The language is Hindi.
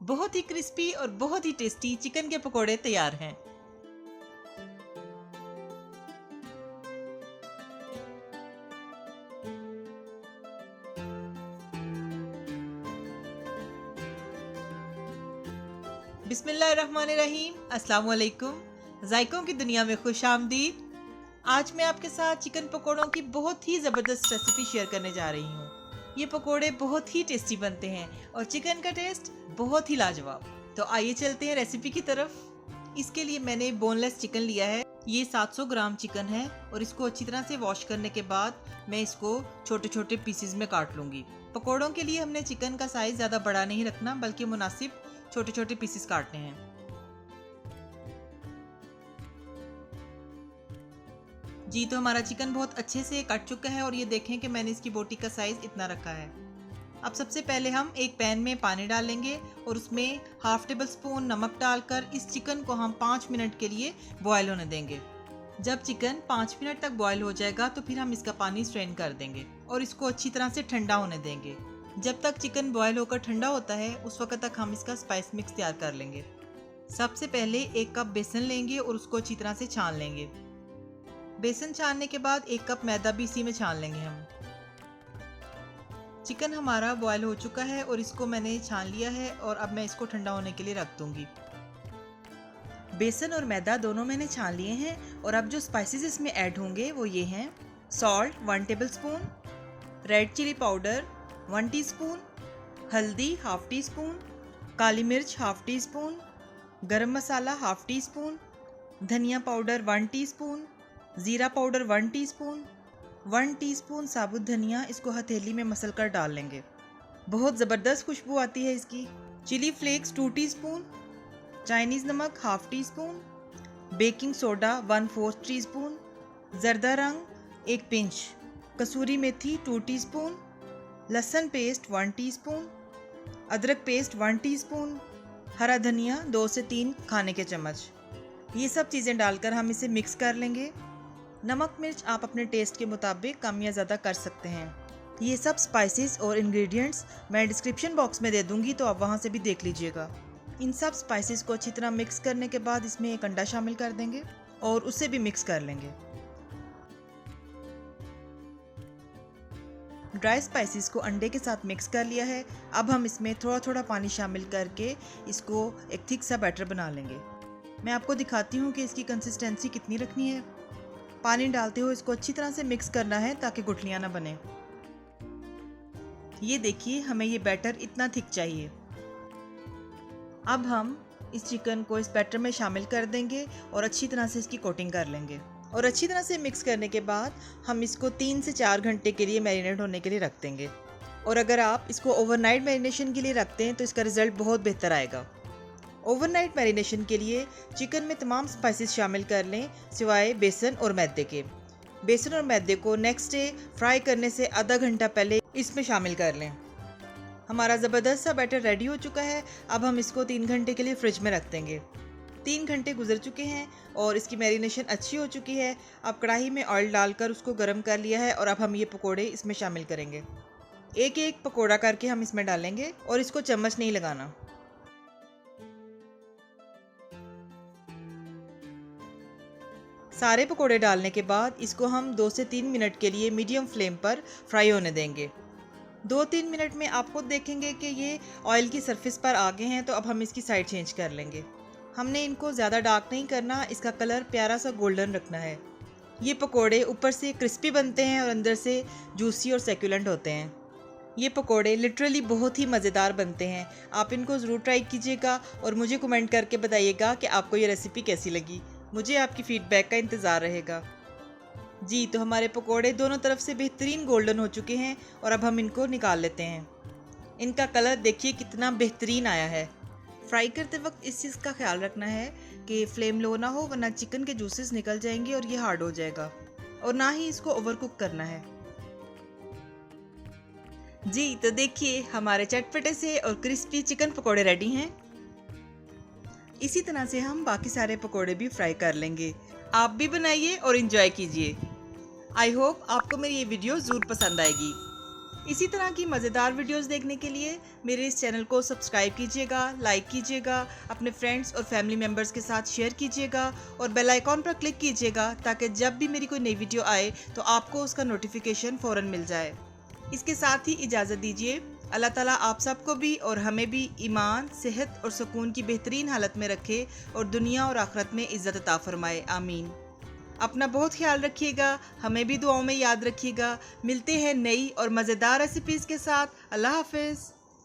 बहुत ही क्रिस्पी और बहुत ही टेस्टी चिकन के पकोड़े तैयार हैं। बिस्मिल्लाहिर्रहमानिर्रहीम, अस्सलाम वालेकुम। जायकों की दुनिया में खुश आमदीद। आज मैं आपके साथ चिकन पकोड़ों की बहुत ही ज़बरदस्त रेसिपी शेयर करने जा रही हूँ। ये पकोड़े बहुत ही टेस्टी बनते हैं और चिकन का टेस्ट बहुत ही लाजवाब। तो आइए चलते हैं रेसिपी की तरफ। इसके लिए मैंने बोनलेस चिकन लिया है। ये 700 ग्राम चिकन है और इसको अच्छी तरह से वॉश करने के बाद मैं इसको छोटे छोटे पीसेस में काट लूँगी। पकोड़ों के लिए हमने चिकन का साइज़ ज़्यादा बड़ा नहीं रखना, बल्कि मुनासिब छोटे छोटे पीसेस काटने हैं। जी, तो हमारा चिकन बहुत अच्छे से कट चुका है और ये देखें कि मैंने इसकी बोटी का साइज़ इतना रखा है। अब सबसे पहले हम एक पैन में पानी डालेंगे और उसमें हाफ टेबल स्पून नमक डालकर इस चिकन को हम 5 मिनट के लिए बॉयल होने देंगे। जब चिकन 5 मिनट तक बॉयल हो जाएगा तो फिर हम इसका पानी स्ट्रेन कर देंगे और इसको अच्छी तरह से ठंडा होने देंगे। जब तक चिकन बॉयल होकर ठंडा होता है उस वक्त तक हम इसका स्पाइस मिक्स तैयार कर लेंगे। सबसे पहले 1 कप बेसन लेंगे और उसको अच्छी तरह से छान लेंगे। बेसन छानने के बाद 1 कप मैदा भी इसी में छान लेंगे हम। चिकन हमारा बॉयल हो चुका है और इसको मैंने छान लिया है और अब मैं इसको ठंडा होने के लिए रख दूंगी। बेसन और मैदा दोनों मैंने छान लिए हैं और अब जो स्पाइसेस इसमें ऐड होंगे वो ये हैं: salt 1 tablespoon, red chilli powder 1 teaspoon, हल्दी हाफ टी स्पून, काली मिर्च half teaspoon, garam masala half teaspoon, धनिया पाउडर 1 टीस्पून, ज़ीरा पाउडर 1 टीस्पून, 1 टीस्पून साबुत धनिया। इसको हथेली में मसल कर डाल लेंगे, बहुत ज़बरदस्त खुशबू आती है इसकी। चिली फ्लेक्स 2 टीस्पून, चाइनीज़ नमक half tea spoon, baking soda 1/4 teaspoon, जर्दा रंग 1 पिंच, कसूरी मेथी 2 टीस्पून, लहसुन पेस्ट 1 टीस्पून, अदरक पेस्ट 1 टीस्पून, हरा धनिया 2 से 3 खाने के चम्मच। ये सब चीज़ें डालकर हम इसे मिक्स कर लेंगे। नमक मिर्च आप अपने टेस्ट के मुताबिक कम या ज़्यादा कर सकते हैं। ये सब स्पाइसेस और इंग्रेडिएंट्स मैं डिस्क्रिप्शन बॉक्स में दे दूँगी, तो आप वहाँ से भी देख लीजिएगा। इन सब स्पाइसेस को अच्छी तरह मिक्स करने के बाद इसमें 1 अंडा शामिल कर देंगे और उसे भी मिक्स कर लेंगे। ड्राई स्पाइसेस को अंडे के साथ मिक्स कर लिया है। अब हम इसमें थोड़ा थोड़ा पानी शामिल करके इसको एक थिक सा बैटर बना लेंगे। मैं आपको दिखाती हूँ कि इसकी कंसिस्टेंसी कितनी रखनी है। पानी डालते हुए इसको अच्छी तरह से मिक्स करना है ताकि गुठलियाँ ना बने। ये देखिए, हमें ये बैटर इतना थिक चाहिए। अब हम इस चिकन को इस बैटर में शामिल कर देंगे और अच्छी तरह से इसकी कोटिंग कर लेंगे। और अच्छी तरह से मिक्स करने के बाद हम इसको 3 से 4 घंटे के लिए मैरिनेट होने के लिए रख देंगे। और अगर आप इसको ओवरनाइट मैरिनेशन के लिए रखते हैं तो इसका रिज़ल्ट बहुत बेहतर आएगा। ओवरनाइट मैरिनेशन के लिए चिकन में तमाम स्पाइसेस शामिल कर लें सिवाय बेसन और मैदे के। बेसन और मैदे को नेक्स्ट डे फ्राई करने से आधा घंटा पहले इसमें शामिल कर लें। हमारा ज़बरदस्त सा बैटर रेडी हो चुका है। अब हम इसको 3 घंटे के लिए फ्रिज में रख देंगे। 3 घंटे गुजर चुके हैं और इसकी मैरिनेशन अच्छी हो चुकी है। अब कढ़ाई में ऑयल डालकर उसको गर्म कर लिया है और अब हम ये पकोड़े इसमें शामिल करेंगे। एक एक पकोड़ा करके हम इसमें डालेंगे और इसको चम्मच नहीं लगाना। सारे पकोड़े डालने के बाद इसको हम 2 से 3 मिनट के लिए मीडियम फ्लेम पर फ्राई होने देंगे। 2-3 मिनट में आप खुद देखेंगे कि ये ऑयल की सरफेस पर आ गए हैं, तो अब हम इसकी साइड चेंज कर लेंगे। हमने इनको ज़्यादा डार्क नहीं करना, इसका कलर प्यारा सा गोल्डन रखना है। ये पकोड़े ऊपर से क्रिस्पी बनते हैं और अंदर से जूसी और सेक्युलेंट होते हैं। ये पकोड़े लिटरली बहुत ही मज़ेदार बनते हैं। आप इनको ज़रूर ट्राई कीजिएगा और मुझे कमेंट करके बताइएगा कि आपको ये रेसिपी कैसी लगी। मुझे आपकी फ़ीडबैक का इंतज़ार रहेगा। जी, तो हमारे पकोड़े दोनों तरफ से बेहतरीन गोल्डन हो चुके हैं और अब हम इनको निकाल लेते हैं। इनका कलर देखिए कितना बेहतरीन आया है। फ्राई करते वक्त इस चीज़ का ख्याल रखना है कि फ्लेम लो ना हो, वरना चिकन के जूसेस निकल जाएंगे और ये हार्ड हो जाएगा। और ना ही इसको ओवर कुक करना है। जी, तो देखिए हमारे चटपटे से और क्रिस्पी चिकन पकोड़े रेडी हैं। इसी तरह से हम बाकी सारे पकोड़े भी फ्राई कर लेंगे। आप भी बनाइए और एंजॉय कीजिए। आई होप आपको मेरी ये वीडियो ज़रूर पसंद आएगी। इसी तरह की मज़ेदार वीडियोस देखने के लिए मेरे इस चैनल को सब्सक्राइब कीजिएगा, लाइक कीजिएगा, अपने फ्रेंड्स और फैमिली मेम्बर्स के साथ शेयर कीजिएगा और बेल आइकॉन पर क्लिक कीजिएगा ताकि जब भी मेरी कोई नई वीडियो आए तो आपको उसका नोटिफिकेशन फ़ौरन मिल जाए। इसके साथ ही इजाज़त दीजिए। अल्लाह ताला आप सबको भी और हमें भी ईमान, सेहत और सुकून की बेहतरीन हालत में रखे और दुनिया और आखिरत में इज़्ज़त अता फरमाए। आमीन। अपना बहुत ख्याल रखिएगा, हमें भी दुआओं में याद रखिएगा। मिलते हैं नई और मज़ेदार रेसिपीज़ के साथ। अल्लाह हाफ़िज़।